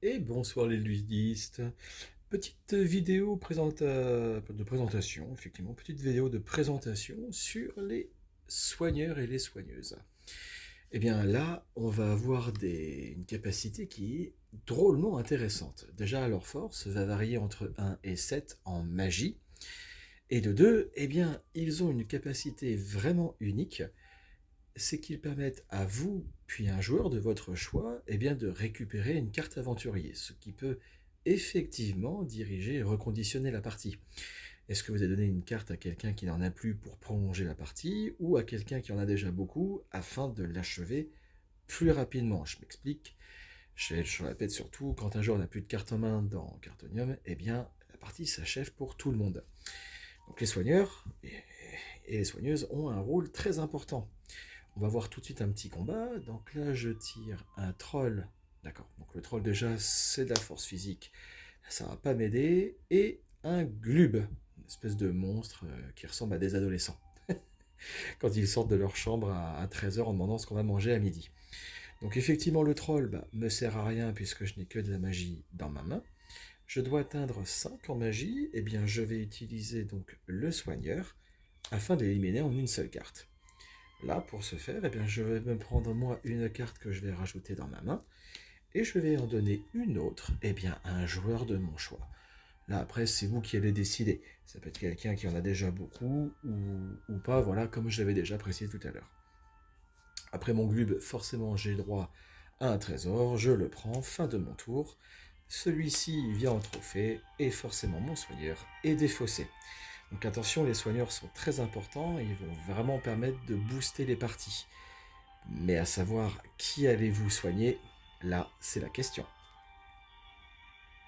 Et bonsoir les ludistes. Petite vidéo de présentation, effectivement, petite vidéo de présentation sur les soigneurs et les soigneuses. Et bien là, on va avoir une capacité qui est drôlement intéressante. Déjà, leur force va varier entre 1 et 7 en magie. Et de 2, eh bien, ils ont une capacité vraiment unique, c'est qu'ils permettent à vous, puis à un joueur de votre choix, eh bien, de récupérer une carte aventurier, ce qui peut effectivement diriger et reconditionner la partie. Est-ce que vous avez donné une carte à quelqu'un qui n'en a plus pour prolonger la partie, ou à quelqu'un qui en a déjà beaucoup afin de l'achever plus rapidement? Je m'explique. Je répète surtout, quand un joueur n'a plus de carte en main dans Cartonium, eh bien, la partie s'achève pour tout le monde. Donc les soigneurs et les soigneuses ont un rôle très important. On va voir tout de suite un petit combat. Donc là, je tire un troll. D'accord. Donc le troll, déjà, c'est de la force physique. Ça va pas m'aider. Et un glub. Une espèce de monstre qui ressemble à des adolescents. Quand ils sortent de leur chambre à 13h en demandant ce qu'on va manger à midi. Donc effectivement, le troll me sert à rien puisque je n'ai que de la magie dans ma main. Je dois atteindre 5 en magie. Eh bien, je vais utiliser donc le soigneur afin d'éliminer en une seule carte. Là, pour ce faire, eh bien, je vais me prendre moi une carte que je vais rajouter dans ma main et je vais en donner une autre eh bien, à un joueur de mon choix. Là, après, c'est vous qui allez décider. Ça peut être quelqu'un qui en a déjà beaucoup ou pas, voilà, comme je l'avais déjà précisé tout à l'heure. Après mon glub, forcément, j'ai droit à un trésor, je le prends, fin de mon tour. Celui-ci vient en trophée et forcément mon soigneur est défaussé. Donc attention, les soigneurs sont très importants et ils vont vraiment permettre de booster les parties. Mais à savoir qui allez-vous soigner, là c'est la question.